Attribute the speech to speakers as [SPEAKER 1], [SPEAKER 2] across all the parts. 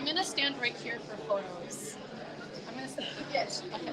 [SPEAKER 1] gonna stand right here for photos. I'm gonna stand. Yes. Okay.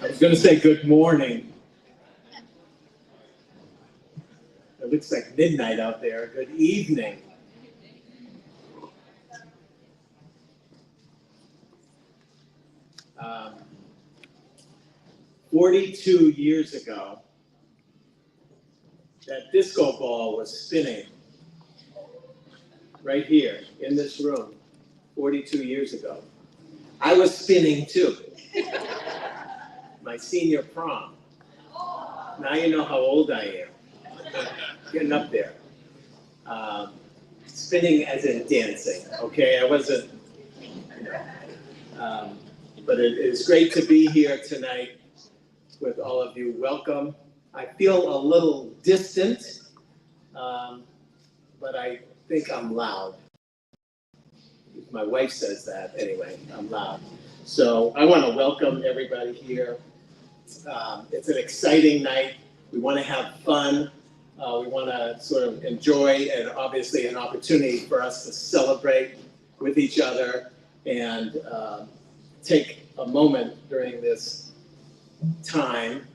[SPEAKER 2] I was going to say good morning. It looks like midnight out there. Good evening. Um, 42 years ago, that disco ball was spinning right here in this room 42 years ago. I was spinning too. My senior prom. Now you know how old I am. Getting up there. Spinning as in dancing, okay? I wasn't, but it is great to be here tonight with all of you. Welcome. I feel a little distant, but I think I'm loud. My wife says that anyway, I'm loud. So I want to welcome everybody here. It's an exciting night. We want to have fun. We want to sort of enjoy, and obviously an opportunity for us to celebrate with each other and take a moment during this time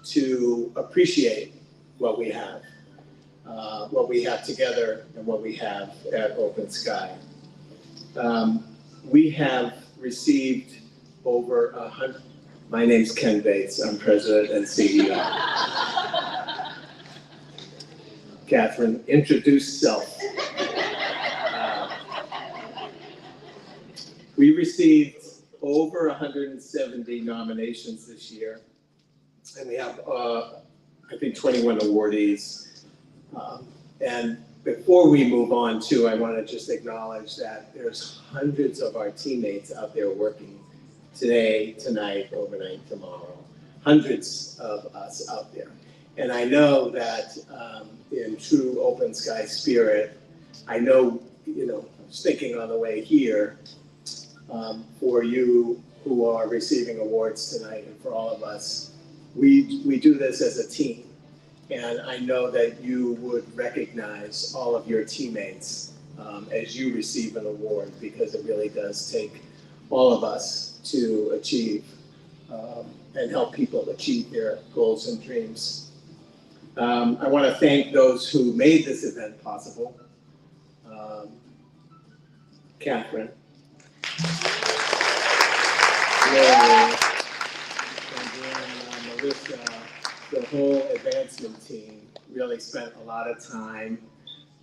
[SPEAKER 2] to appreciate what we have together and what we have at Open Sky. We have received over 100. My name's Ken Bates. I'm President and CEO. Catherine, introduce self. We received over 170 nominations this year, and we have, I think, 21 awardees. And before we move on too, I want to just acknowledge that there's hundreds of our teammates out there working today, tonight, overnight, tomorrow. Hundreds of us out there. And I know that in true Open Sky spirit, I know, I was thinking on the way here, for you who are receiving awards tonight and for all of us, we do this as a team. And I know that you would recognize all of your teammates as you receive an award, because it really does take all of us to achieve and help people achieve their goals and dreams. I want to thank those who made this event possible. Catherine. Larry, and then Melissa, the whole advancement team really spent a lot of time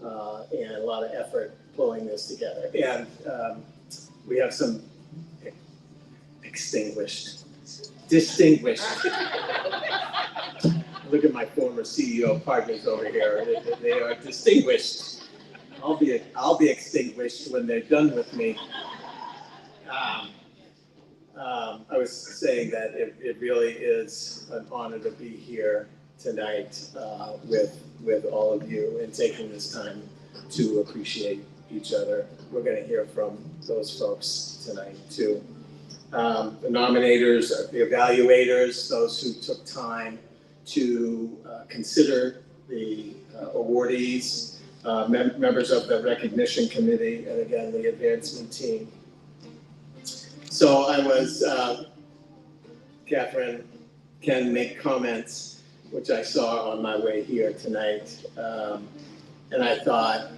[SPEAKER 2] and a lot of effort pulling this together. And we have some distinguished. Look at my former CEO partners over here. They are distinguished. I'll be extinguished when they're done with me. I was saying that it really is an honor to be here tonight with all of you and taking this time to appreciate each other. We're going to hear from those folks tonight too. The nominators, the evaluators, those who took time to consider the awardees, members of the recognition committee, and again, the advancement team. So I was, Catherine can make comments, which I saw on my way here tonight. And I thought,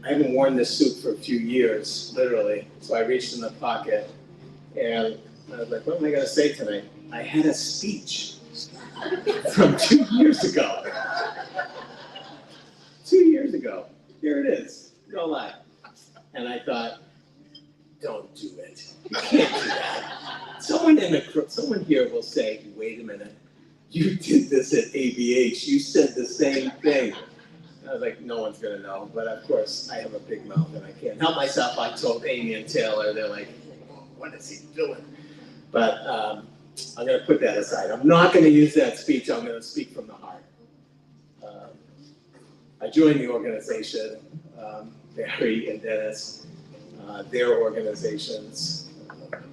[SPEAKER 2] I haven't worn this suit for a few years, literally. So I reached in the pocket and I was like, what am I gonna say tonight? I had a speech from 2 years ago. 2 years ago, here it is, no lie. And I thought, don't do it. You can't do that. Someone here will say, wait a minute, you did this at ABH, you said the same thing. I was like, no one's gonna know, but of course, I have a big mouth and I can't help myself. I told Amy and Taylor, they're like, what is he doing? But I'm gonna put that aside. I'm not gonna use that speech, I'm gonna speak from the heart. I joined the organization, Barry and Dennis, their organizations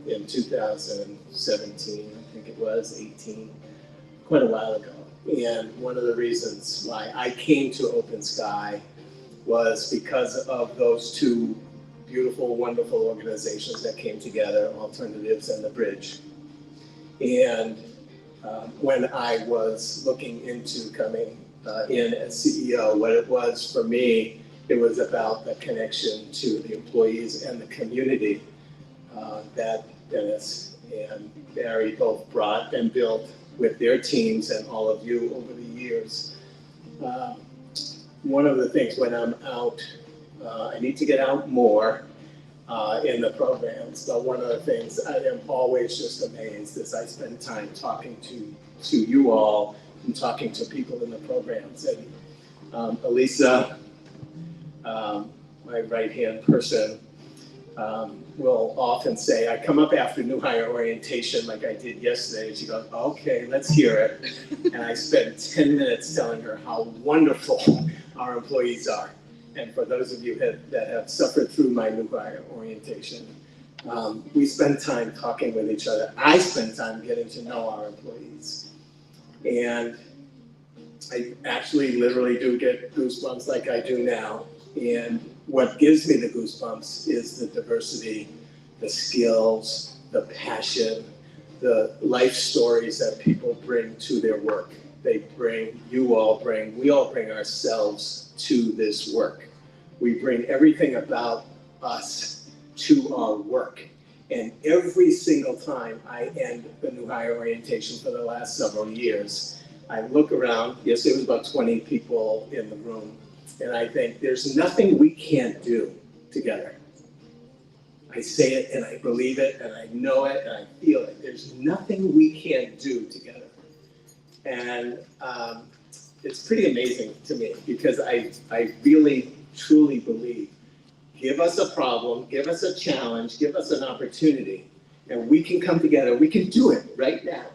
[SPEAKER 2] in 2017, I think it was, 18, quite a while ago. And one of the reasons why I came to Open Sky was because of those two beautiful, wonderful organizations that came together, Alternatives and The Bridge. And when I was looking into coming in as CEO, what it was for me, it was about the connection to the employees and the community that Dennis and Barry both brought and built with their teams and all of you over the years. One of the things when I'm out, I need to get out more in the programs, but one of the things I am always just amazed is I spend time talking to you all and talking to people in the programs. And Elisa, my right-hand person, will often say, I come up after new hire orientation like I did yesterday, and she goes, okay, let's hear it. And I spend 10 minutes telling her how wonderful our employees are. And for those of you that have suffered through my new hire orientation, we spend time talking with each other. I spend time getting to know our employees. And I actually literally do get goosebumps like I do now. And what gives me the goosebumps is the diversity, the skills, the passion, the life stories that people bring to their work. They bring, we all bring ourselves to this work. We bring everything about us to our work. And every single time I end the new hire orientation for the last several years, I look around, yes, there was about 20 people in the room, and I think there's nothing we can't do together. I say it and I believe it and I know it and I feel it. There's nothing we can't do together. And it's pretty amazing to me because I really, truly believe, give us a problem, give us a challenge, give us an opportunity, and we can come together, we can do it right now.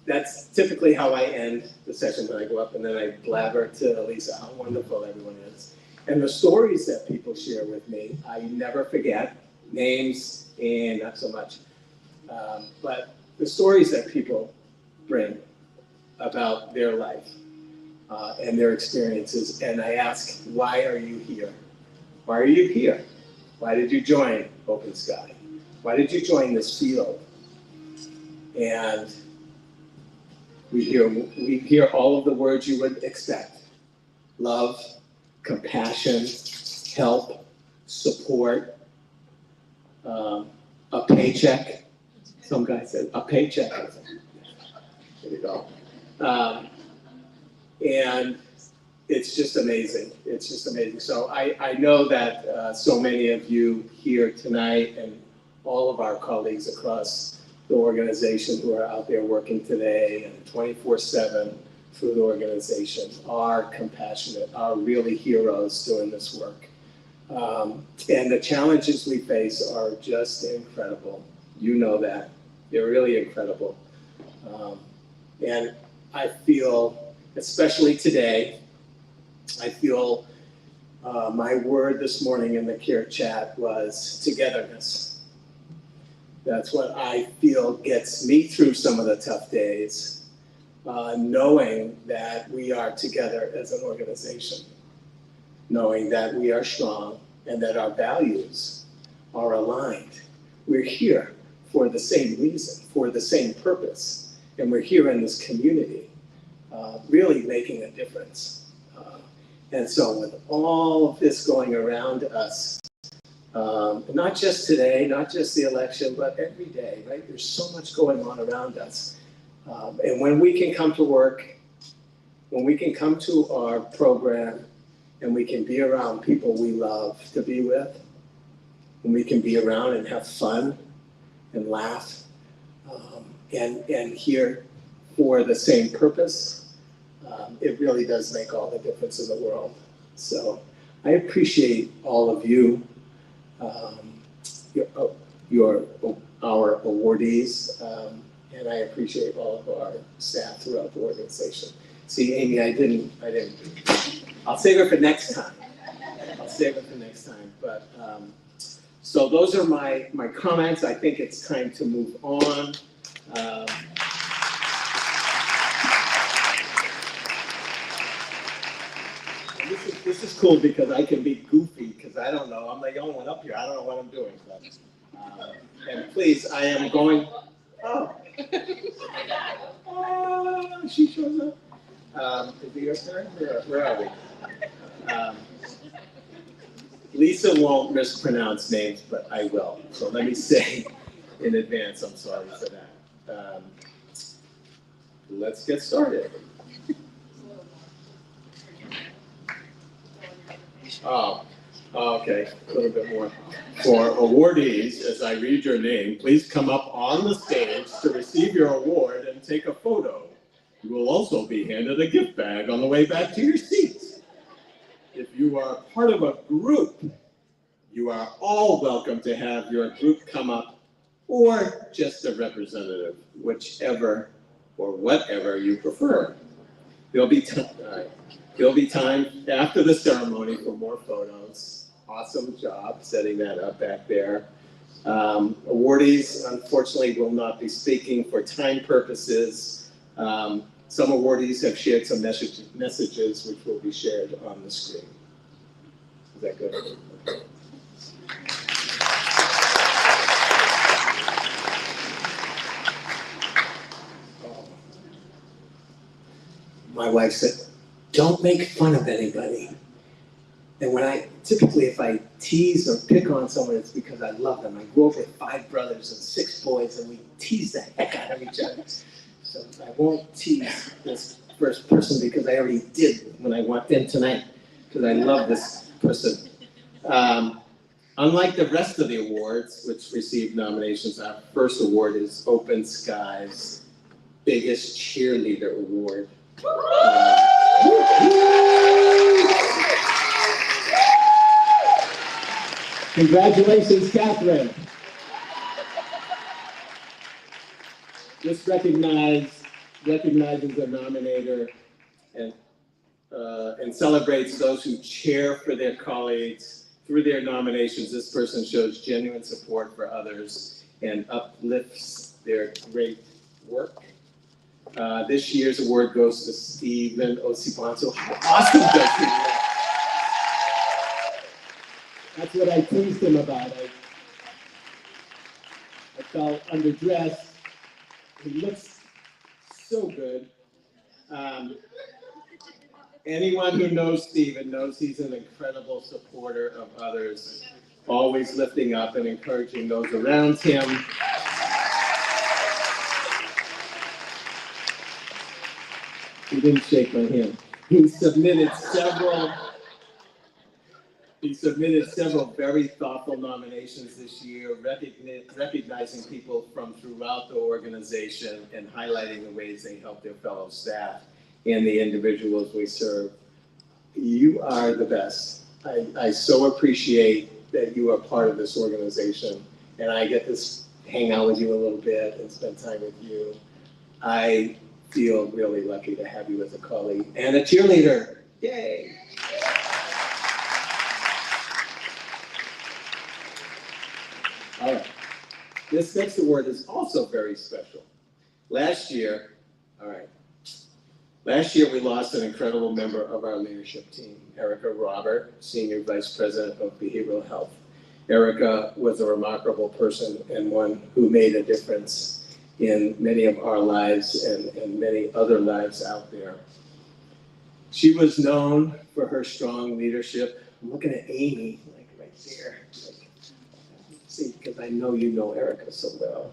[SPEAKER 2] That's typically how I end the session when I go up, and then I blabber to Elisa how wonderful everyone is. And the stories that people share with me, I never forget, names and not so much, but the stories that people bring about their life and their experiences. And I ask, why are you here? Why are you here? Why did you join Open Sky? Why did you join this field? And we hear all of the words you would expect: love, compassion, help, support, a paycheck. Some guy said, a paycheck. There you go. And it's just amazing. It's just amazing. So I know that so many of you here tonight and all of our colleagues across the organization who are out there working today and 24/7 through the organization are compassionate, are really heroes doing this work. And the challenges we face are just incredible. You know that. They're really incredible. And I feel, especially today, I feel my word this morning in the care chat was togetherness. That's what I feel gets me through some of the tough days, knowing that we are together as an organization, knowing that we are strong and that our values are aligned. We're here for the same reason, for the same purpose, and we're here in this community, really making a difference. And so with all of this going around us, not just today, not just the election, but every day, right? There's so much going on around us. And when we can come to work, when we can come to our program, and we can be around people we love to be with, when we can be around and have fun and laugh, and here for the same purpose, it really does make all the difference in the world. So I appreciate all of you, our awardees, and I appreciate all of our staff throughout the organization. See, Amy, I didn't. I'll save it for next time. But so those are my comments. I think it's time to move on. This is cool because I can be goofy because I don't know. I'm the only one up here. I don't know what I'm doing. But, and please, I am going. Oh, she shows up. Is it your turn? Where are we? Lisa won't mispronounce names, but I will. So let me say in advance, I'm sorry for that. Let's get started. Oh, okay, a little bit more. For awardees, as I read your name, please come up on the stage to receive your award and take a photo. You will also be handed a gift bag on the way back to your seats. If you are part of a group, you are all welcome to have your group come up, or just a representative, whichever or whatever you prefer. There'll be time after the ceremony for more photos. Awesome job setting that up back there. Awardees, unfortunately, will not be speaking for time purposes. Some awardees have shared some messages which will be shared on the screen. Is that good? Okay. My wife said, "Don't make fun of anybody." And typically if I tease or pick on someone, it's because I love them. I grew up with 5 brothers and 6 boys, and we tease the heck out of each other. So I won't tease this first person because I already did when I walked in tonight, because I love this person. Unlike the rest of the awards, which received nominations, our first award is Open Sky's biggest cheerleader award. Congratulations, Catherine. This recognizes the nominator and celebrates those who cheer for their colleagues. Through their nominations, this person shows genuine support for others and uplifts their great work. This year's award goes to Stephen Osiponso. How awesome does he look? That's what I teased him about. I felt underdressed. He looks so good. Anyone who knows Stephen knows he's an incredible supporter of others, always lifting up and encouraging those around him. He didn't shake my hand. He submitted several very thoughtful nominations this year, recognizing people from throughout the organization and highlighting the ways they help their fellow staff and the individuals we serve. You are the best. I so appreciate that you are part of this organization, and I get to hang out with you a little bit and spend time with you. I feel really lucky to have you as a colleague and a cheerleader. Yay! All right. This next award is also very special. Last year we lost an incredible member of our leadership team, Erica Robert, Senior Vice President of Behavioral Health. Erica was a remarkable person and one who made a difference in many of our lives and many other lives out there. She was known for her strong leadership. I'm looking at Amy, like right there. See, because I know you know Erica so well.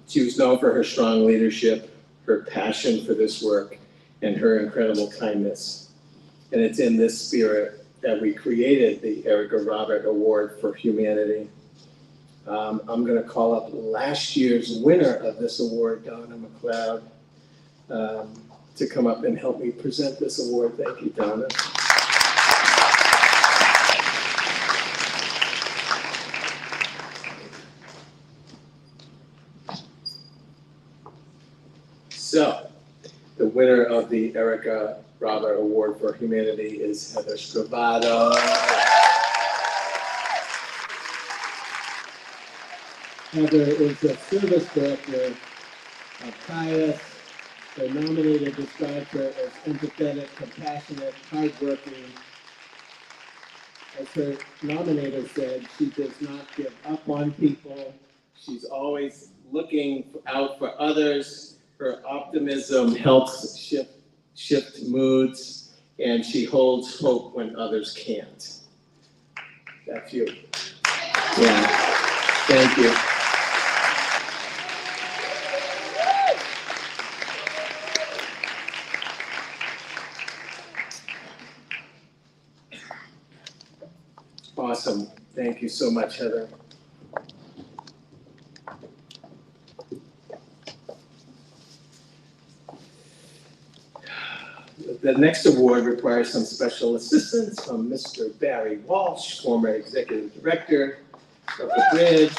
[SPEAKER 2] She was known for her strong leadership, her passion for this work, and her incredible kindness. And it's in this spirit that we created the Erica Robert Award for Humanity. I'm going to call up last year's winner of this award, Donna McLeod, to come up and help me present this award. Thank you, Donna. So, the winner of the Erica Robert Award for Humanity is Heather Stravado. Heather is the service director of Caius. They nominated described her as empathetic, compassionate, hardworking. As her nominator said, she does not give up on people. She's always looking out for others. Her optimism helps shift moods, and she holds hope when others can't. That's you. Yeah. Thank you. Awesome. Thank you so much, Heather. The next award requires some special assistance from Mr. Barry Walsh, former executive director of the Bridge.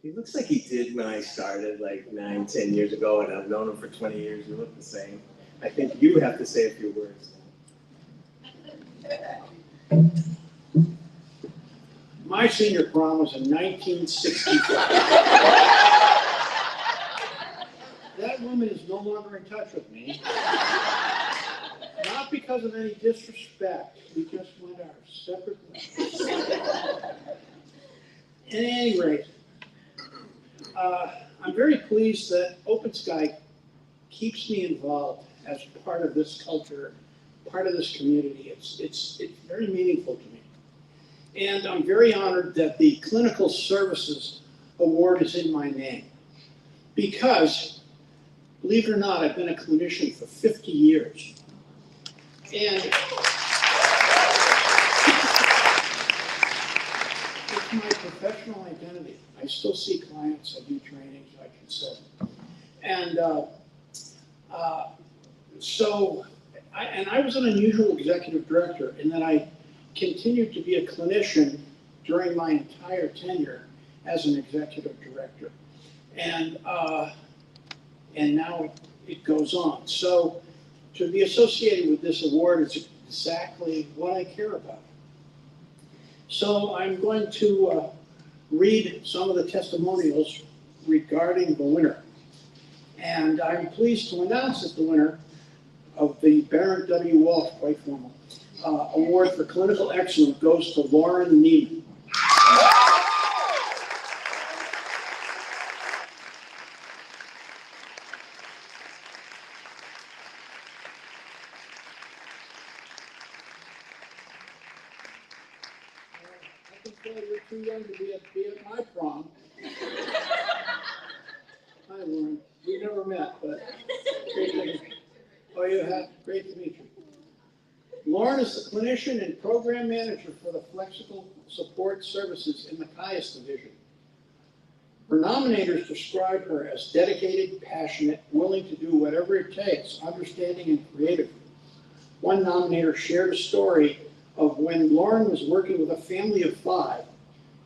[SPEAKER 2] He looks like he did when I started like 9, 10 years ago, and I've known him for 20 years. You look the same. I think you have to say a few words.
[SPEAKER 3] My senior prom was in 1965. That woman is no longer in touch with me. Not because of any disrespect. We just went our separate ways. At any rate, I'm very pleased that Open Sky keeps me involved as part of this culture, part of this community. It's very meaningful to me. And I'm very honored that the Clinical Services Award is in my name. Because, believe it or not, I've been a clinician for 50 years. And it's my professional identity. I still see clients, I do trainings, I consult. And I was an unusual executive director in that I continued to be a clinician during my entire tenure as an executive director. And now it goes on. So to be associated with this award is exactly what I care about. So I'm going to read some of the testimonials regarding the winner. And I'm pleased to announce that the winner of the Baron W. Walsh, quite formal, Award for Clinical Excellence goes to Lauren Neiman. I can tell you're too young to be at my prom. Hi, Lauren. We never met, but great to meet you. Oh, you have? Great to meet you. Lauren is the clinician and program manager for the Flexible Support Services in the Caius Division. Her nominators described her as dedicated, passionate, willing to do whatever it takes, understanding and creative. One nominator shared a story of when Lauren was working with a family of 5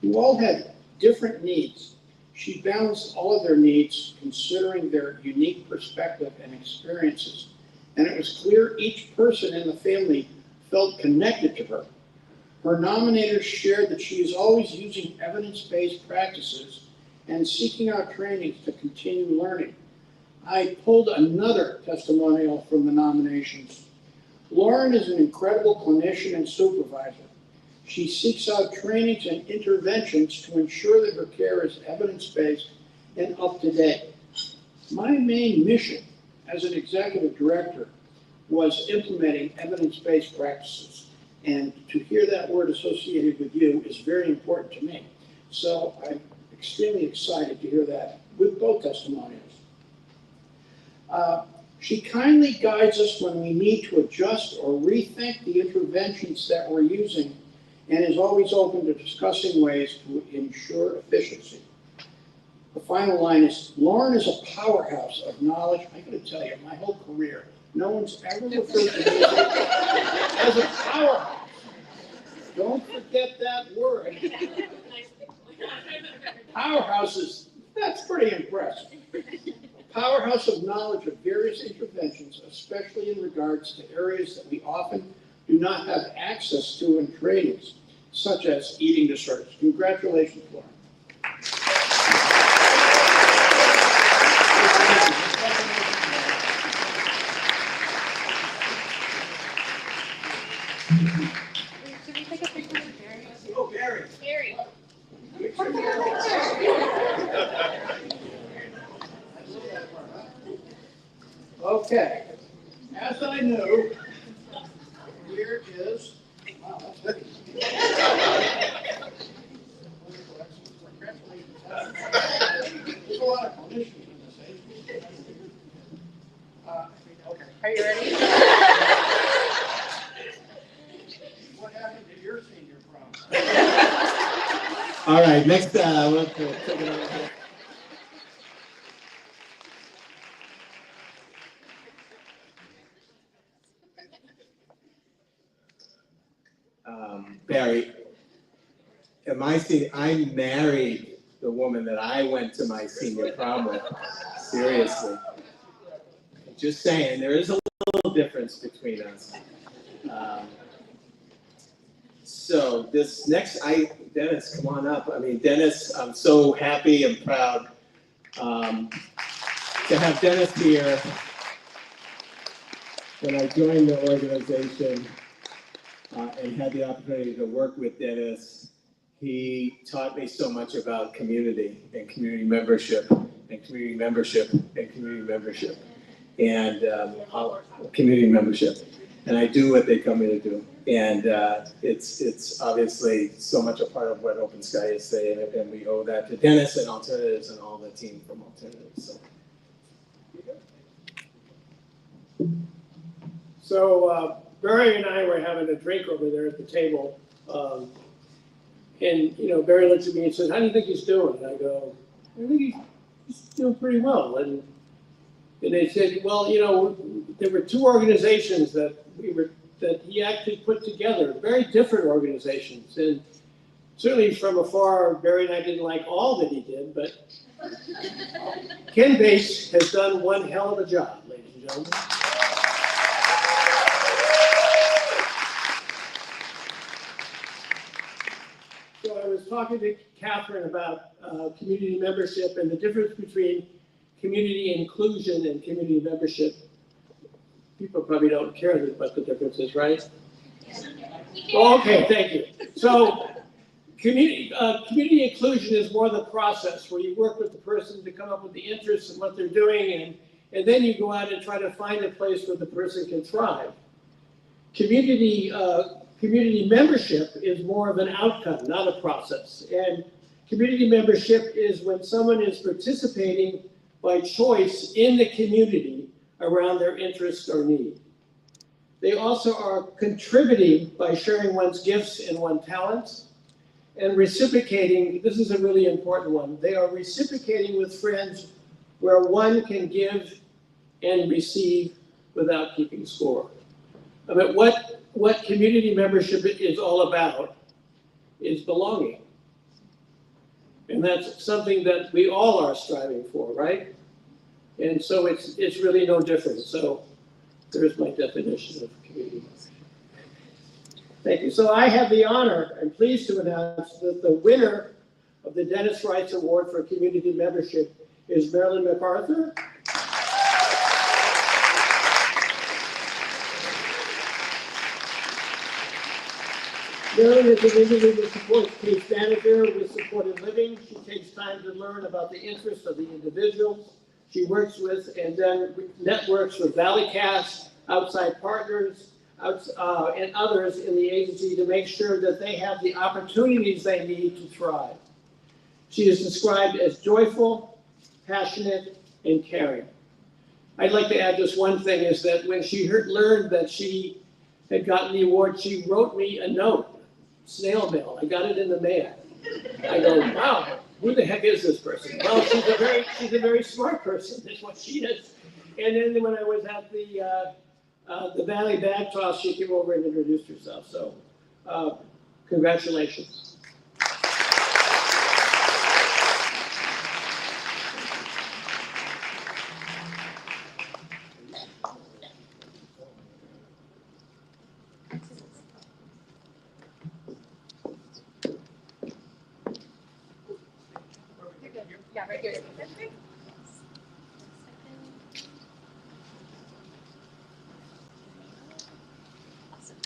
[SPEAKER 3] who all had different needs. She balanced all of their needs, considering their unique perspective and experiences. And it was clear each person in the family felt connected to her. Her nominators shared that she is always using evidence-based practices and seeking out trainings to continue learning. I pulled another testimonial from the nominations. Lauren is an incredible clinician and supervisor. She seeks out trainings and interventions to ensure that her care is evidence-based and up-to-date. My main mission as an executive director was implementing evidence-based practices. And to hear that word associated with you is very important to me. So I'm extremely excited to hear that with both testimonials. She kindly guides us when we need to adjust or rethink the interventions that we're using, and is always open to discussing ways to ensure efficiency. The final line is, Lauren is a powerhouse of knowledge. I gotta tell you, my whole career, no one's ever referred to me as a powerhouse. Don't forget that word. Powerhouses, that's pretty impressive. Powerhouse of knowledge of various interventions, especially in regards to areas that we often do not have access to in trainings, such as eating disorders. Congratulations, Lauren.
[SPEAKER 1] Should we take a picture with Barry?
[SPEAKER 2] Oh, Barry.
[SPEAKER 1] Barry.
[SPEAKER 3] Okay, as I know, here is, wow, that's heavy. There's a lot of clinicians in this age. Okay.
[SPEAKER 1] Are you ready?
[SPEAKER 3] What happened to your senior prom?
[SPEAKER 2] All right, next, we'll take it over here. Barry, I married the woman that I went to my senior prom with. Seriously. Just saying, there is a little difference between us. So this next, Dennis, come on up. I mean, Dennis, I'm so happy and proud to have Dennis here. When I joined the organization and had the opportunity to work with Dennis, he taught me so much about community and community membership and community membership and community membership and community membership. And I do what they tell me to do. And it's obviously so much a part of what Open Sky is saying, and we owe that to Dennis and Alternatives and all the team from Alternatives.
[SPEAKER 4] So Barry and I were having a drink over there at the table, and Barry looks at me and says, "How do you think he's doing?" And I go, "I think he's doing pretty well." And they said, "Well, there were 2 organizations that he actually put together, very different organizations, and certainly from afar, Barry and I didn't like all that he did, but Ken Bates has done one hell of a job, ladies and gentlemen." So I was talking to Catherine about community membership and the difference between community inclusion and community membership. People probably don't care what the difference is, right? Oh, okay, thank you. So community inclusion is more the process where you work with the person to come up with the interests and what they're doing, and then you go out and try to find a place where the person can thrive. Community membership is more of an outcome, not a process. And community membership is when someone is participating by choice in the community around their interest or need. They also are contributing by sharing one's gifts and one's talents. And reciprocating, this is a really important one. They are reciprocating with friends where one can give and receive without keeping score. I mean, what community membership is all about is belonging. And that's something that we all are striving for, right? And so it's really no different. So there's my definition of community membership. Thank you. So I have the honor, I'm pleased to announce that the winner of the Dennis Rights Award for Community Membership is Marilyn MacArthur. Marilyn is an individual support case manager with supported living. She takes time to learn about the interests of the individuals she works with and then networks with ValleyCast, outside partners, and others in the agency to make sure that they have the opportunities they need to thrive. She is described as joyful, passionate, and caring. I'd like to add just one thing, is that when she learned that she had gotten the award, she wrote me a note, snail mail. I got it in the mail. I go, wow, who the heck is this person? Well, she's a very smart person, is what she is. And then when I was at the Valley Bag Toss, she came over and introduced herself. So, congratulations.
[SPEAKER 1] Yeah, right here. Awesome.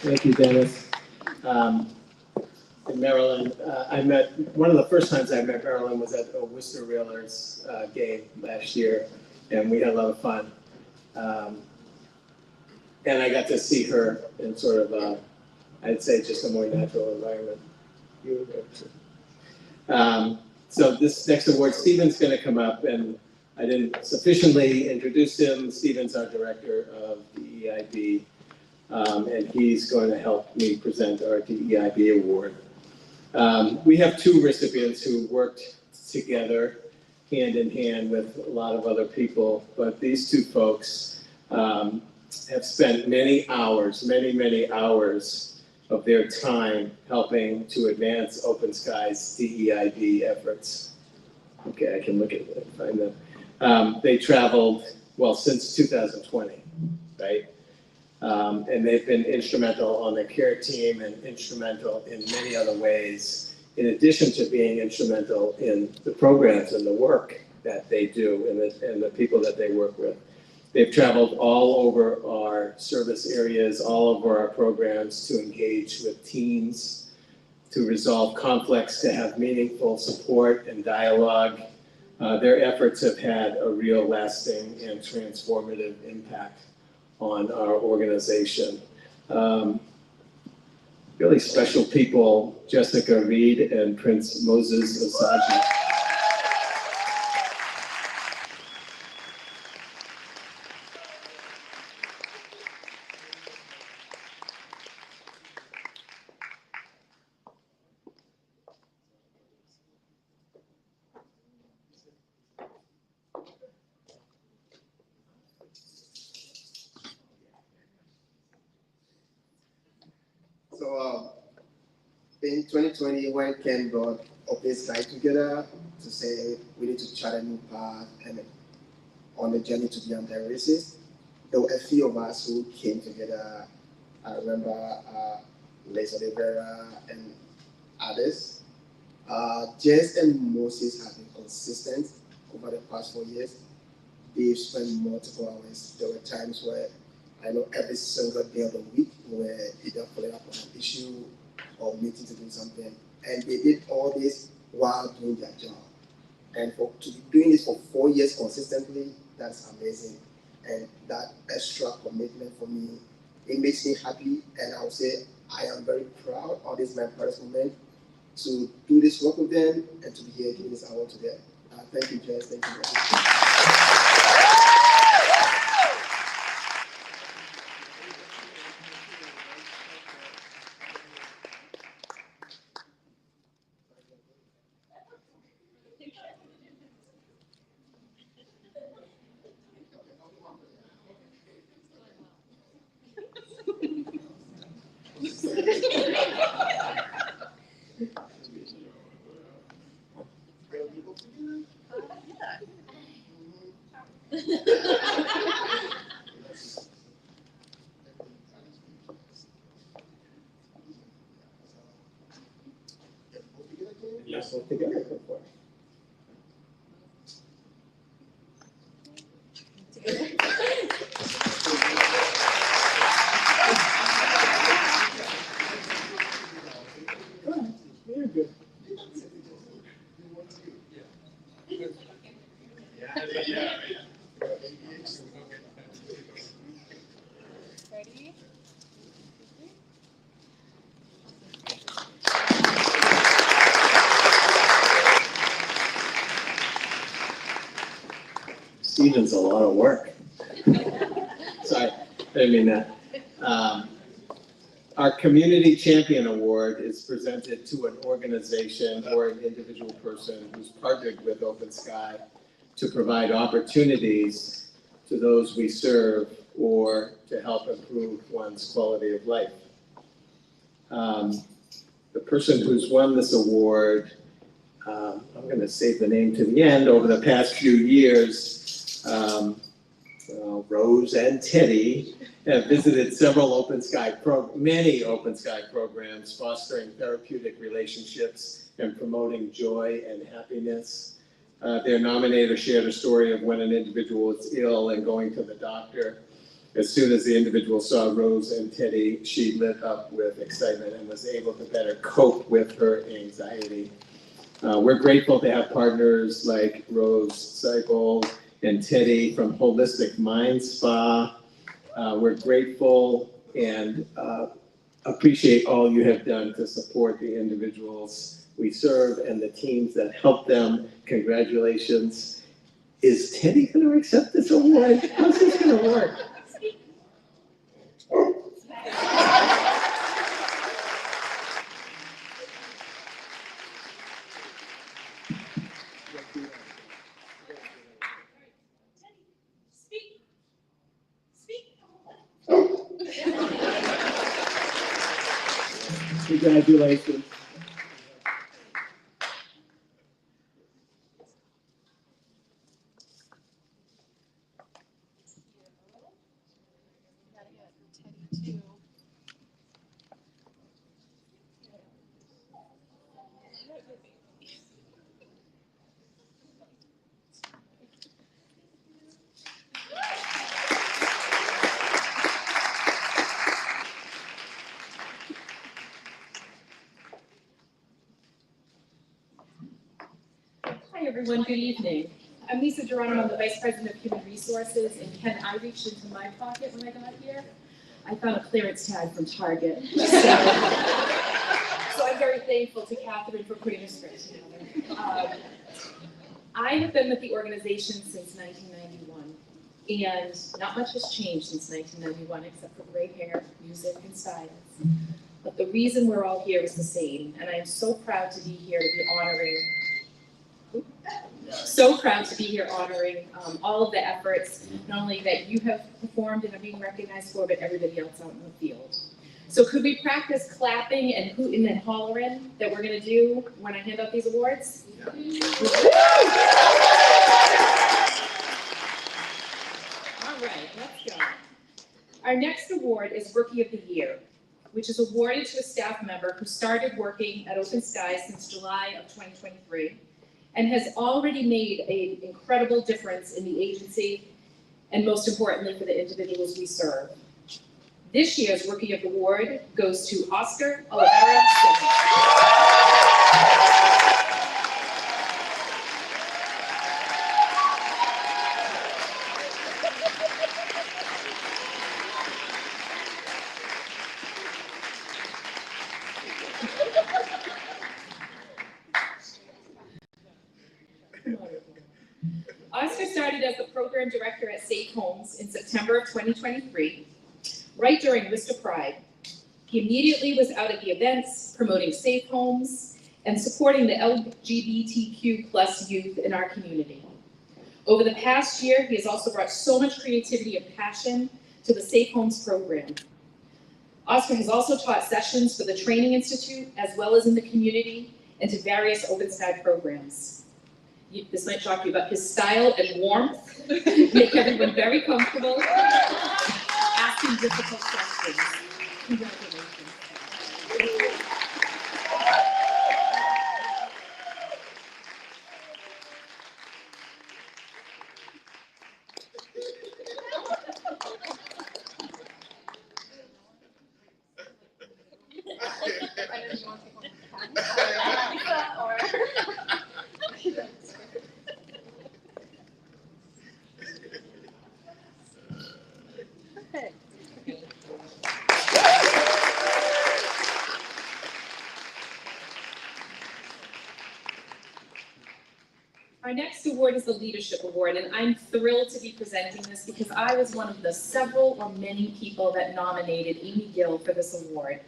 [SPEAKER 2] Thank you, Dennis. And Marilyn, I met, one of the first times I met Marilyn was at a Worcester Railers game last year, and we had a lot of fun. And I got to see her in sort of, I'd say, just a more natural environment. You were there too. So this next award, Stephen's going to come up, and I didn't sufficiently introduce him. Stephen's our director of DEIB, and he's going to help me present our DEIB award. We have two recipients who worked together hand in hand with a lot of other people, but these two folks have spent many hours of their time helping to advance Open Sky's DEIB efforts. Okay, I can look at it and find them. They traveled, well, since 2020, right? And they've been instrumental on the care team and instrumental in many other ways, in addition to being instrumental in the programs and the work that they do and the people that they work with. They've traveled all over our service areas, all over our programs to engage with teams, to resolve conflicts, to have meaningful support and dialogue. Their efforts have had a real lasting and transformative impact on our organization. Really special people, Jessica Reed and Prince Moses Osaji.
[SPEAKER 5] So in 2020, when Ken brought Open Sky together to say we need to chart a new path and on the journey to be anti-racist, there were a few of us who came together. I remember Les Oliveira and others. Jess and Moses have been consistent over the past 4 years. They've spent multiple hours. There were times where I know every single day of the week we were either following up on an issue or meeting to do something. And they did all this while doing their job. And to be doing this for 4 years consistently, that's amazing. And that extra commitment for me, it makes me happy. And I would say I am very proud of this my proudest moment to do this work with them and to be here giving this award to them. Thank you, Jess. Thank you.
[SPEAKER 2] us both together. Go for it.
[SPEAKER 3] Very good.
[SPEAKER 1] Ready?
[SPEAKER 2] Stephen's a lot of work. Sorry, I didn't mean that. Our Community Champion Award is presented to an organization or an individual person who's partnered with Open Sky to provide opportunities to those we serve or to help improve one's quality of life. The person who's won this award, I'm going to save the name to the end, over the past few years, Rose and Teddy have visited many Open Sky programs, fostering therapeutic relationships and promoting joy and happiness. Their nominator shared a story of when an individual was ill and going to the doctor. As soon as the individual saw Rose and Teddy, she lit up with excitement and was able to better cope with her anxiety. We're grateful to have partners like Rose Seibel and Teddy from Holistic Mind Spa. We're grateful and appreciate all you have done to support the individuals we serve and the teams that help them. Congratulations. Is Teddy going to accept this award? How's this going to work?
[SPEAKER 3] Congratulations.
[SPEAKER 1] Gotta get Teddy too.
[SPEAKER 6] Hi, everyone. Good evening. I'm Lisa Geronimo, I'm the Vice President of Human Resources, and Ken, I reached into my pocket when I got here. I found a clearance tag from Target. So I'm very thankful to Catherine for putting this script together. I have been with the organization since 1991, and not much has changed since 1991 except for gray hair, music, and silence. But the reason we're all here is the same, and I am so proud to be here to be honoring all of the efforts, not only that you have performed and are being recognized for, but everybody else out in the field. So could we practice clapping and hooting and hollering that we're gonna do when I hand out these awards? Yeah. All right, let's go. Our next award is Rookie of the Year, which is awarded to a staff member who started working at Open Sky since July of 2023. And has already made an incredible difference in the agency, and most importantly for the individuals we serve. This year's Rookie of the Award goes to Oscar Oliveira. Oscar started as the program director at Safe Homes in September of 2023, right during Mr. Pride. He immediately was out at the events, promoting Safe Homes and supporting the LGBTQ+ youth in our community. Over the past year, he has also brought so much creativity and passion to the Safe Homes program. Oscar has also taught sessions for the Training Institute, as well as in the community, and to various Open Sky programs. This might shock you, but his style and warmth make everyone very comfortable, asking difficult questions. Congratulations. Our next award is the Leadership Award, and I'm thrilled to be presenting this because I was one of the several or many people that nominated Amy Gill for this award.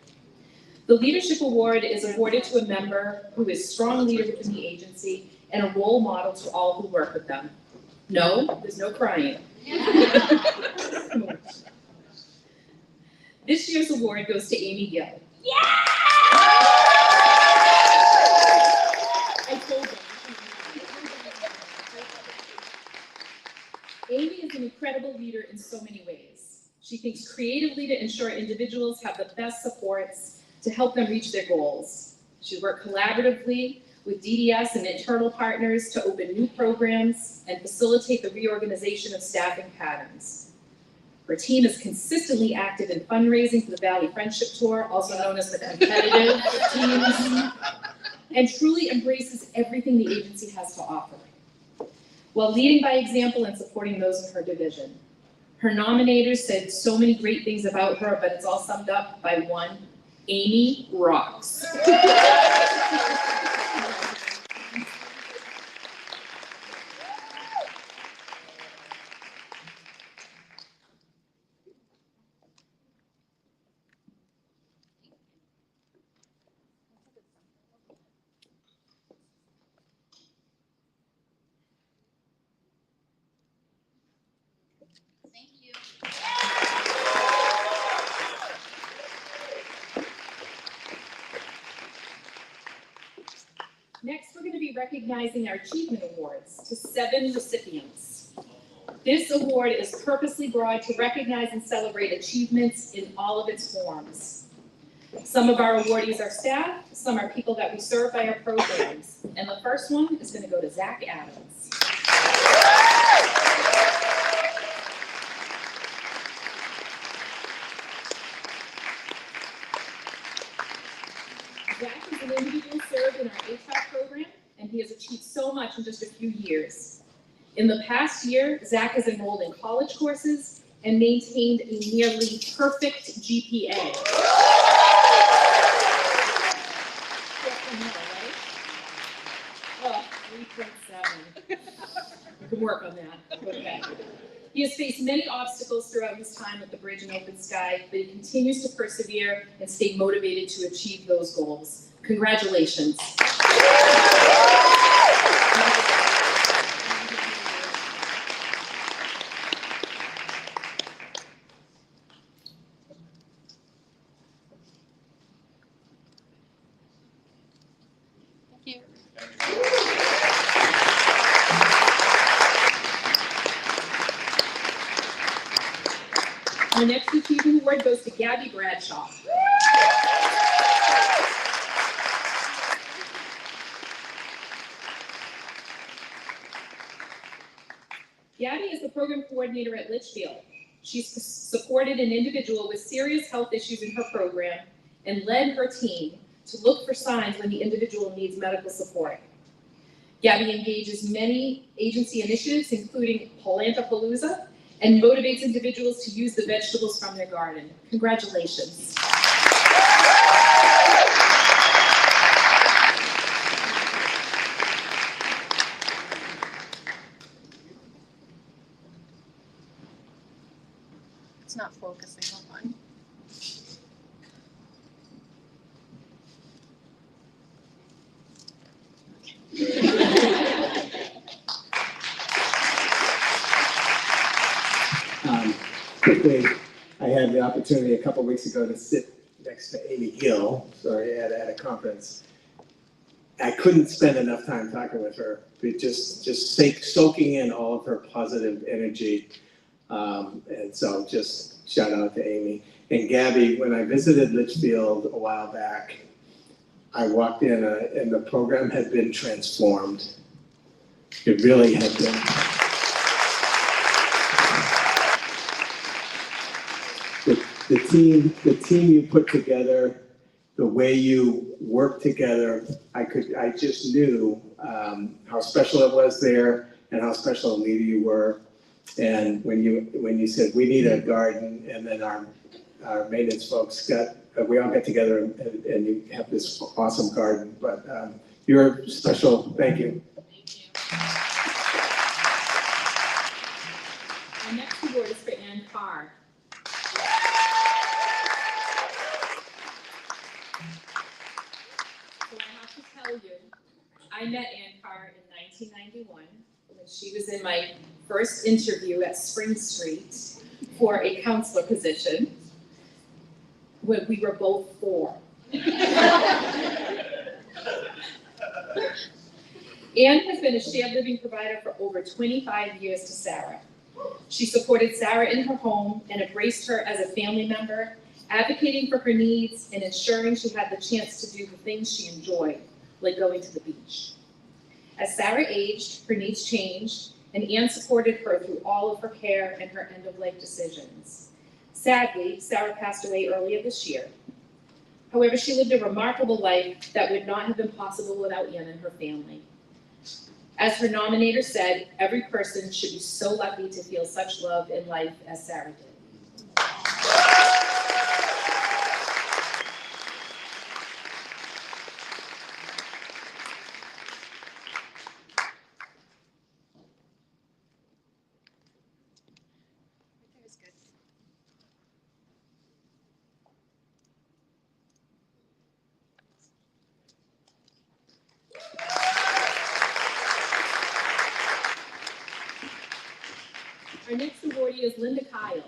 [SPEAKER 6] The Leadership Award is awarded to a member who is a strong leader within the agency and a role model to all who work with them. No, there's no crying. This year's award goes to Amy Gill. I told them. Amy is an incredible leader in so many ways. She thinks creatively to ensure individuals have the best supports to help them reach their goals. She worked collaboratively with DDS and internal partners to open new programs and facilitate the reorganization of staffing patterns. Her team is consistently active in fundraising for the Valley Friendship Tour, also known as the competitive teams, and truly embraces everything the agency has to offer, while leading by example and supporting those in her division. Her nominators said so many great things about her, but it's all summed up by one: Amy rocks.
[SPEAKER 1] Thank you.
[SPEAKER 6] Next, we're going to be recognizing our Achievement Awards to 7 recipients. This award is purposely brought to recognize and celebrate achievements in all of its forms. Some of our awardees are staff, some are people that we serve by our programs. And the first one is going to go to Zach Adams. Zach is an individual served in our HVAC program, and he has achieved so much in just a few years. In the past year, Zach has enrolled in college courses and maintained a nearly perfect GPA. Oh, 3.7. You can work on that. Okay. He has faced many obstacles throughout his time at the Bridge and Open Sky, but he continues to persevere and stay motivated to achieve those goals. Congratulations.
[SPEAKER 1] Thank you.
[SPEAKER 6] Our next Achievement Award goes to Gabby Bradshaw. Gabby is the program coordinator at Litchfield. She's supported an individual with serious health issues in her program and led her team to look for signs when the individual needs medical support. Gabby engages many agency initiatives, including Polantapalooza, and motivates individuals to use the vegetables from their garden. Congratulations.
[SPEAKER 1] It's not focusing on mine.
[SPEAKER 2] Quickly, I had the opportunity a couple weeks ago to sit next to Amy Gill, at a conference. I couldn't spend enough time talking with her, but just soaking in all of her positive energy. And so just shout out to Amy. And Gabby, when I visited Litchfield a while back, I walked in and the program had been transformed. It really had been. The team you put together, the way you work together, I just knew how special it was there and how special a leader you were. And when you said we need a garden, and then our maintenance folks we all got together and you have this awesome garden. But you're special. Thank you.
[SPEAKER 1] Thank you.
[SPEAKER 6] I met Ann Carr in 1991 when she was in my first interview at Spring Street for a counselor position when we were both 4. Ann has been a shared living provider for over 25 years to Sarah. She supported Sarah in her home and embraced her as a family member, advocating for her needs and ensuring she had the chance to do the things she enjoyed, like going to the beach. As Sarah aged, her needs changed, and Ann supported her through all of her care and her end-of-life decisions. Sadly, Sarah passed away earlier this year. However, she lived a remarkable life that would not have been possible without Ann and her family. As her nominator said, every person should be so lucky to feel such love in life as Sarah did.
[SPEAKER 1] Everything is good.
[SPEAKER 6] Our next awardee is Linda Kyle.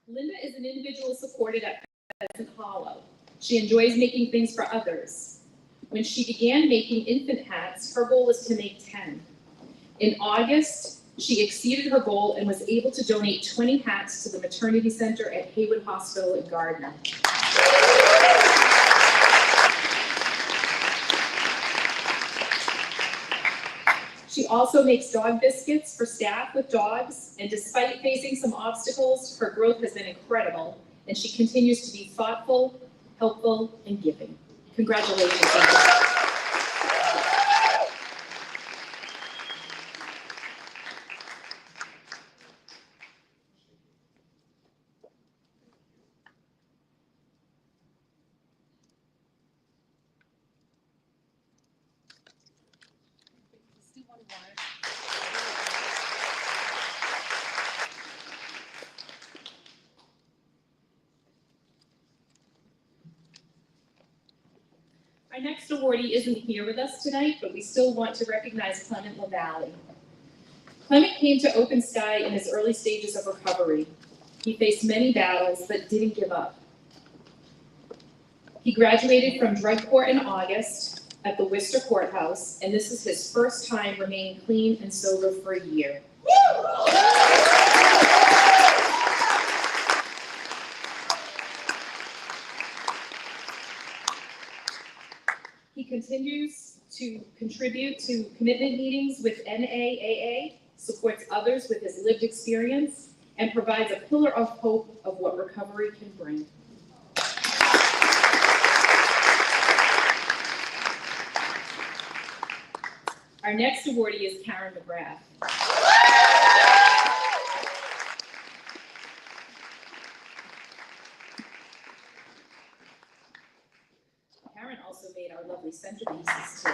[SPEAKER 6] Linda is an individual supported at Pheasant Hollow. She enjoys making things for others. When she began making infant hats, her goal was to make 10. In August, she exceeded her goal and was able to donate 20 hats to the maternity center at Haywood Hospital in Gardner. She also makes dog biscuits for staff with dogs, and despite facing some obstacles, her growth has been incredible, and she continues to be thoughtful, helpful, and giving. Congratulations, Linda.
[SPEAKER 1] Let's do one more.
[SPEAKER 6] Our next awardee isn't here with us tonight, but we still want to recognize Clement LaValle. Clement came to Open Sky in his early stages of recovery. He faced many battles, but didn't give up. He graduated from drug court in August at the Worcester Courthouse, and this is his first time remaining clean and sober for a year. He continues to contribute to commitment meetings with NAAA, supports others with his lived experience, and provides a pillar of hope of what recovery can bring. Our next awardee is Karen McGrath. Karen also made our lovely centerpieces too.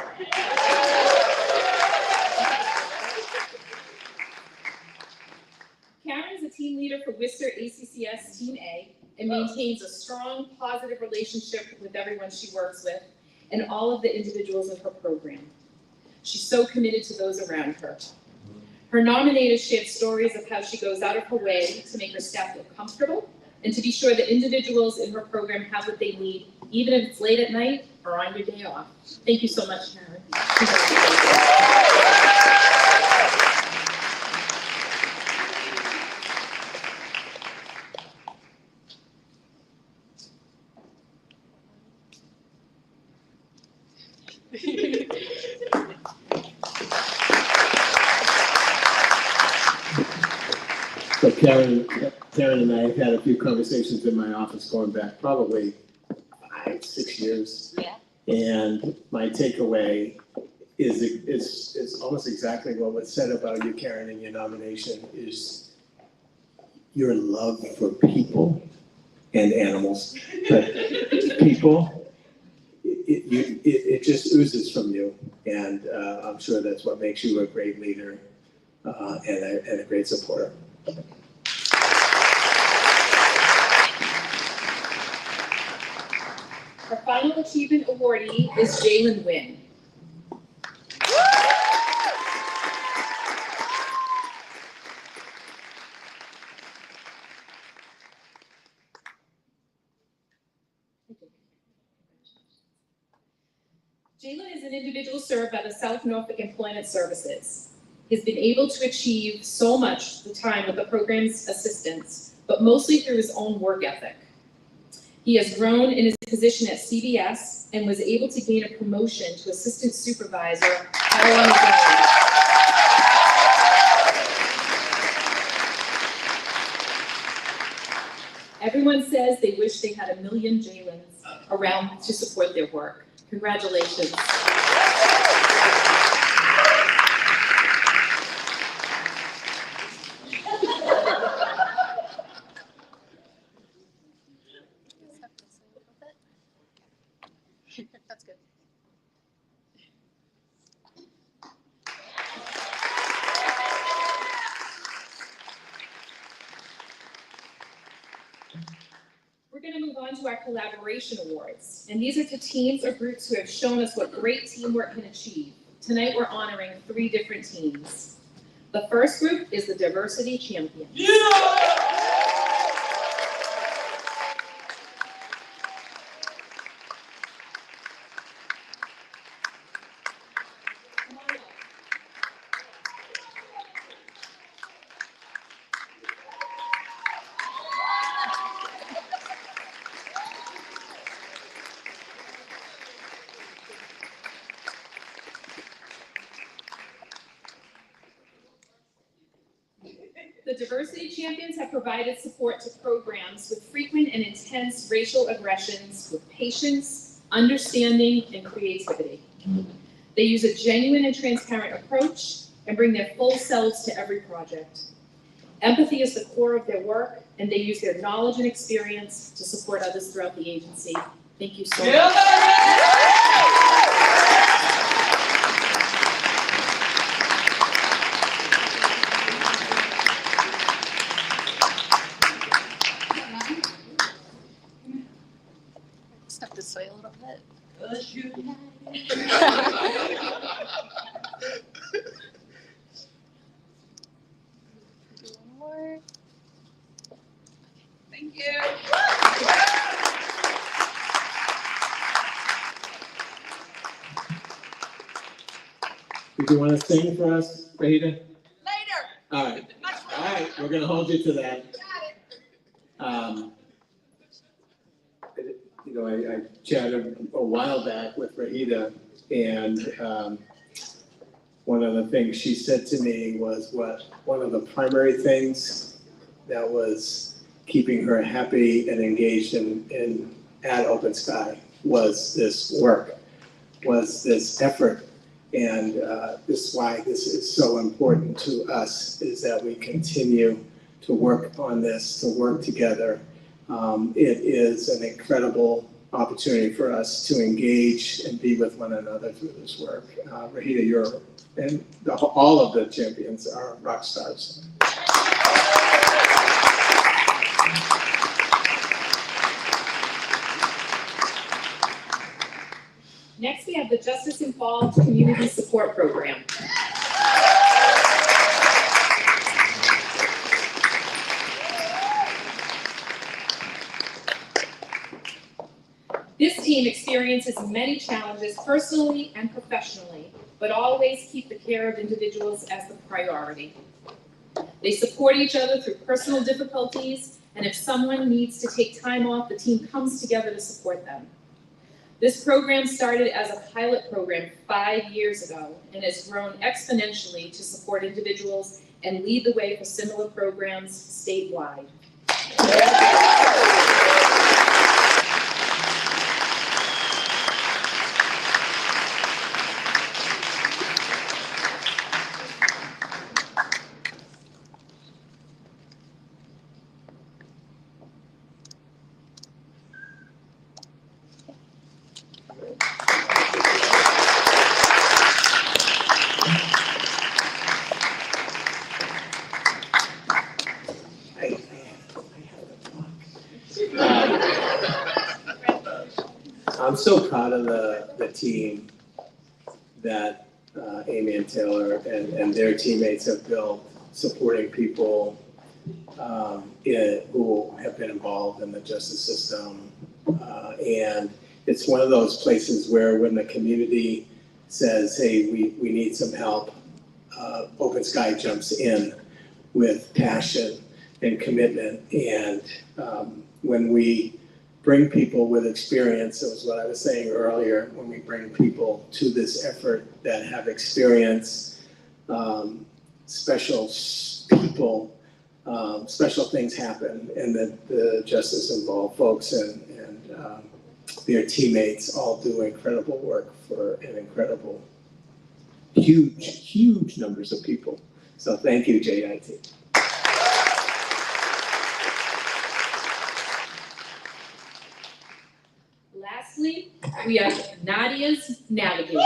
[SPEAKER 6] Karen is a team leader for Worcester ACCS Team A and maintains a strong, positive relationship with everyone she works with and all of the individuals in her program. She's so committed to those around her. Her nominators shared stories of how she goes out of her way to make her staff feel comfortable and to be sure the individuals in her program have what they need, even if it's late at night or on your day off. Thank you so much, Karen.
[SPEAKER 2] So Karen and I have had a few conversations in my office going back probably 5-6 years.
[SPEAKER 1] Yeah.
[SPEAKER 2] And my takeaway is almost exactly what was said about you, Karen, in your nomination, is your love for people and animals. But people, it just oozes from you. And I'm sure that's what makes you a great leader and a great supporter.
[SPEAKER 6] Our final achievement awardee is Jalen Wynn. Jalen is an individual served by the South Norfolk Employment Services. He's been able to achieve so much the time with the program's assistance, but mostly through his own work ethic. He has grown in his position at CBS and was able to gain a promotion to assistant supervisor all on his own. Everyone says they wish they had a million Jalens around to support their work. Congratulations.
[SPEAKER 1] That's good.
[SPEAKER 6] We're going to move on to our collaboration awards, and these are to teams or groups who have shown us what great teamwork can achieve. Tonight we're honoring 3 different teams. The first group is the Diversity Champions. The Diversity Champions have provided support to programs with frequent and intense racial aggressions with patience, understanding, and creativity. They use a genuine and transparent approach and bring their full selves to every project. Empathy is the core of their work, and they use their knowledge and experience to support others throughout the agency. Thank you so much.
[SPEAKER 1] Step this way a little bit. Do one more. Thank you.
[SPEAKER 2] Did you want to sing for us, Rita?
[SPEAKER 1] Later.
[SPEAKER 2] All right, we're gonna hold you to that. You know, I chatted a while back with Rahita, and one of the things she said to me was one of the primary things that was keeping her happy and engaged at Open Sky was this work, was this effort. And this is why this is so important to us, is that we continue to work on this, to work together. It is an incredible opportunity for us to engage and be with one another through this work. Rahita, all of the champions are rock stars.
[SPEAKER 6] Next, we have the Justice Involved Community Support Program. This team experiences many challenges personally and professionally, but always keep the care of individuals as the priority. They support each other through personal difficulties, and if someone needs to take time off, the team comes together to support them. This program started as a pilot program 5 years ago and has grown exponentially to support individuals and lead the way for similar programs statewide.
[SPEAKER 2] I'm so proud of the team that Amy and Taylor and their teammates have built, supporting people who have been involved in the justice system. And it's one of those places where when the community says, hey, we need some help, Open Sky jumps in with passion and commitment. And when we bring people with experience, that was what I was saying earlier, when we bring people to this effort that have experience, special people, special things happen, and that the justice involved folks and their teammates all do incredible work for an incredible, huge numbers of people. So thank you, JIT.
[SPEAKER 6] Lastly, we have Nadia's Navigators.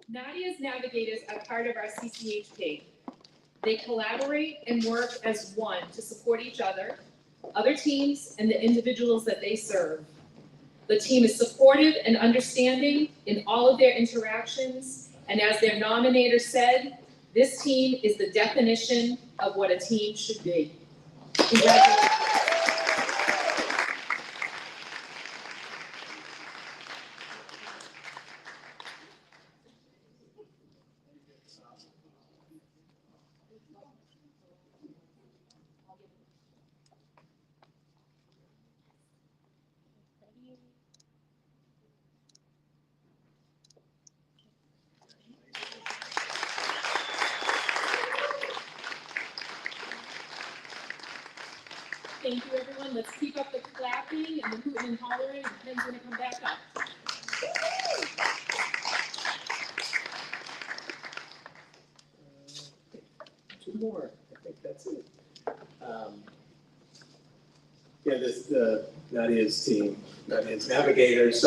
[SPEAKER 6] Nadia's Navigators are part of our CCHP. They collaborate and work as one to support each other, other teams, and the individuals that they serve. The team is supportive and understanding in all of their interactions, and as their nominator said, this team is the definition of what a team should be. Congratulations. Thank you, everyone. Let's keep up the clapping and the hooting and hollering, and Ken's gonna come back up.
[SPEAKER 2] Two more, I think that's it. Yeah, the Nadia's team, Nadia's Navigators,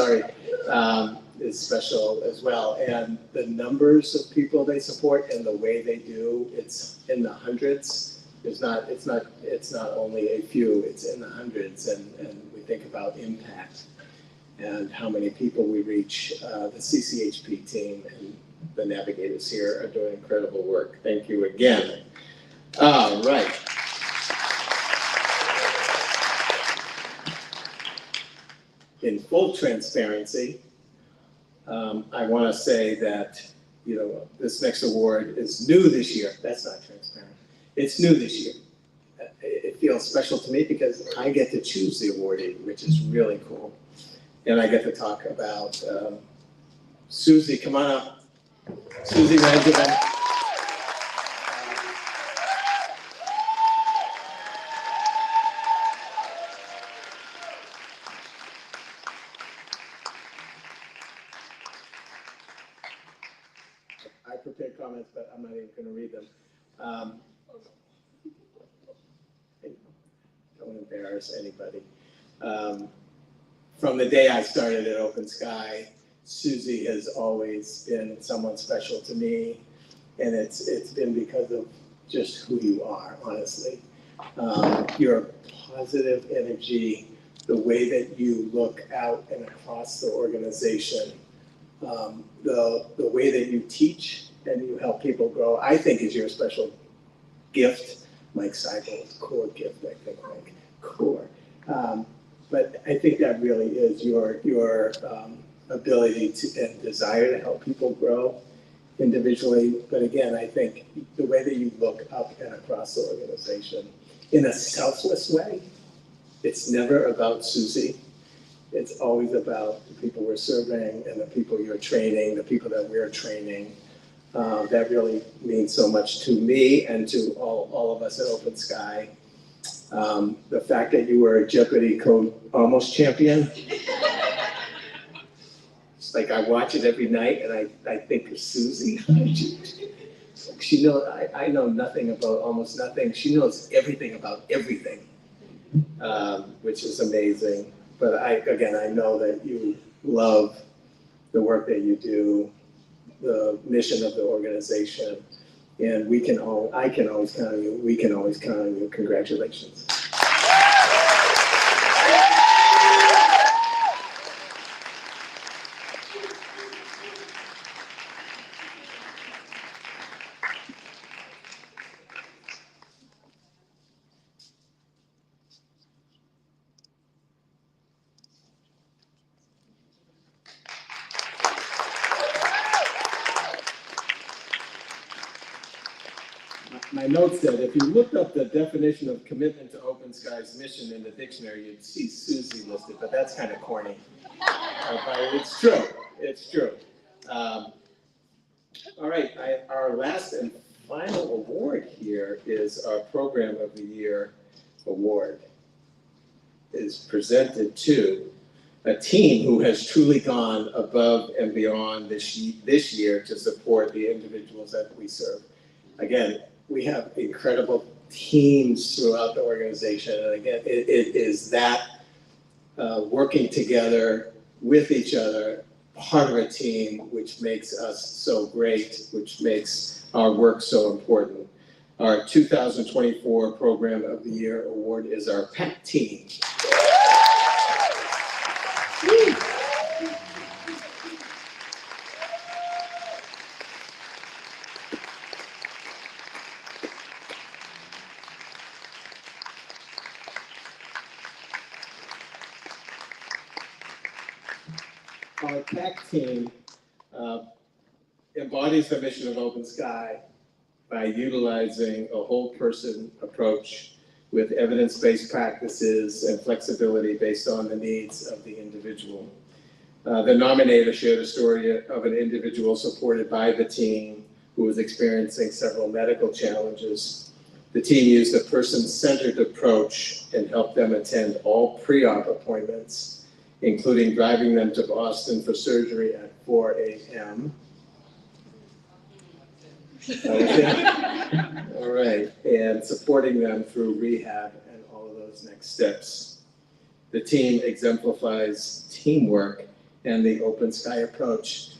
[SPEAKER 2] is special as well. And the numbers of people they support and the way they do, it's in the hundreds. It's not only a few, it's in the hundreds, and we think about impact and how many people we reach. The CCHP team and the Navigators here are doing incredible work. Thank you again. All right. In full transparency, I want to say that, this next award is new this year. That's not transparent. It's new this year. It feels special to me because I get to choose the awardee, which is really cool. And I get to talk about Susie. Come on up. Susie Benjamin. I prepared comments, but I'm not even going to read them. Don't embarrass anybody. From the day I started at Open Sky, Susie has always been someone special to me, and it's been because of just who you are, honestly. Your positive energy, the way that you look out and across the organization, the way that you teach and you help people grow, I think is your special gift. Mike Seigel's core gift, I think, Mike, core. But I think that really is your ability to and desire to help people grow individually. But again, I think the way that you look up and across the organization in a selfless way, it's never about Susie. It's always about the people we're serving and the people you're training, the people that we're training. That really means so much to me and to all of us at Open Sky. The fact that you were a Jeopardy Code almost champion. It's like I watch it every night and I think of Susie. She knows, I know nothing about almost nothing. She knows everything about everything, which is amazing. But I know that you love the work that you do, the mission of the organization, and I can always count on you, we can always count on you. Congratulations. My note said, if you looked up the definition of commitment to Open Skies mission in the dictionary, you'd see Susie listed, but that's kind of corny. But it's true, it's true. All right, our last and final award here is our Program of the Year award. Is presented to a team who has truly gone above and beyond this year to support the individuals that we serve. Again, we have incredible teams throughout the organization, and again, it is that working together with each other, part of a team, which makes us so great, which makes our work so important. Our 2024 Program of the Year award is our PAC team. Our PAC team embodies the mission of Open Sky by utilizing a whole person approach with evidence-based practices and flexibility based on the needs of the individual. The nominator shared a story of an individual supported by the team who was experiencing several medical challenges. The team used a person-centered approach and helped them attend all pre-op appointments, including driving them to Boston for surgery at 4 a.m. All right, and supporting them through rehab and all of those next steps. The team exemplifies teamwork and the Open Sky approach.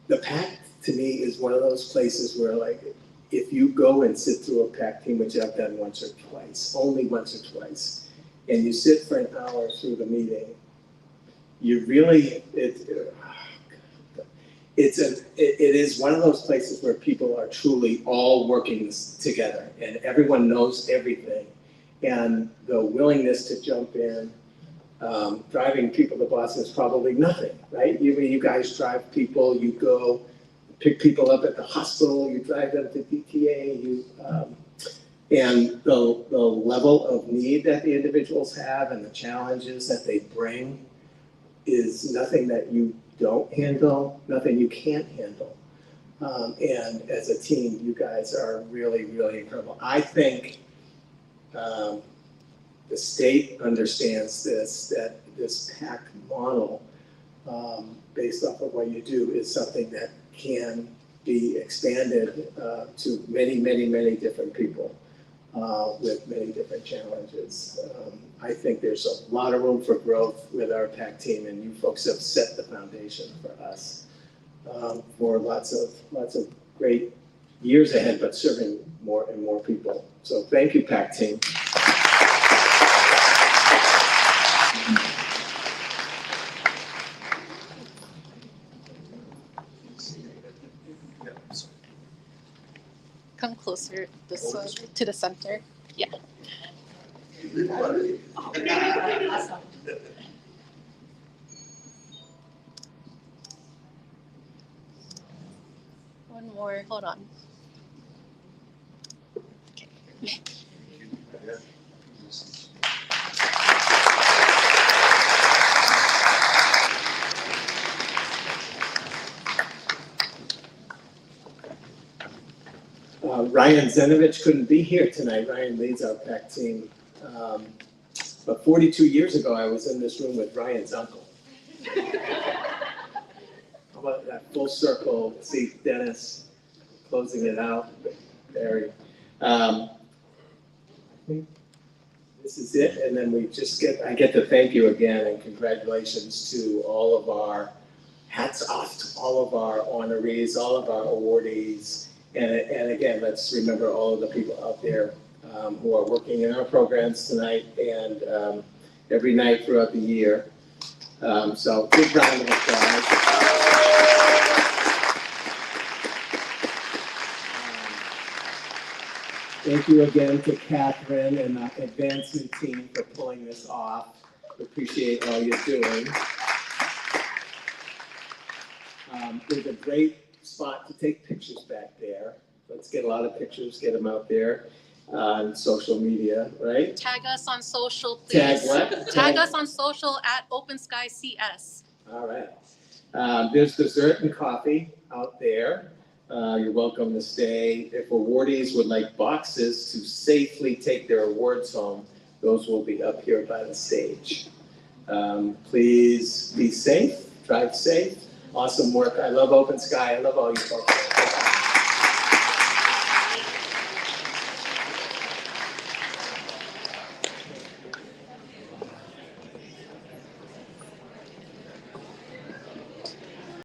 [SPEAKER 2] The PAC, to me, is one of those places where, like, if you go and sit through a PAC team, which I've done once or twice, only once or twice, and you sit for an hour through the meeting, you really, it is one of those places where people are truly all working together and everyone knows everything. And the willingness to jump in, driving people to Boston is probably nothing, right? You guys drive people, you go pick people up at the hospital, you drive them to DTA, and the level of need that the individuals have and the challenges that they bring is nothing that you don't handle, nothing you can't handle. And as a team, you guys are really, really incredible. I think the state understands this, that this PAC model, based off of what you do, is something that can be expanded to many, many, many different people with many different challenges. I think there's a lot of room for growth with our PAC team, and you folks have set the foundation for us for lots of great years ahead, but serving more and more people. So thank you, PAC team.
[SPEAKER 1] Come closer, this one, to the center. Yeah. One more, hold on. Okay.
[SPEAKER 2] Ryan Zenovich couldn't be here tonight. Ryan leads our PAC team. But 42 years ago, I was in this room with Ryan's uncle. How about that full circle? See Dennis closing it out. Barry. this is it, and then I get to thank you again, and congratulations to all of our, hats off to all of our honorees, all of our awardees, and again, let's remember all of the people out there who are working in our programs tonight and every night throughout the year. So big round of applause. Thank you again to Catherine and the advancement team for pulling this off. We appreciate all you're doing. There's a great spot to take pictures back there. Let's get a lot of pictures, get them out there on social media, right?
[SPEAKER 1] Tag us on social, please.
[SPEAKER 2] Tag what?
[SPEAKER 1] Tag us on social at Open Sky CS.
[SPEAKER 2] All right. There's dessert and coffee out there. You're welcome to stay. If awardees would like boxes to safely take their awards home, those will be up here by the stage. Please be safe, drive safe. Awesome work. I love Open Sky. I love all you folks.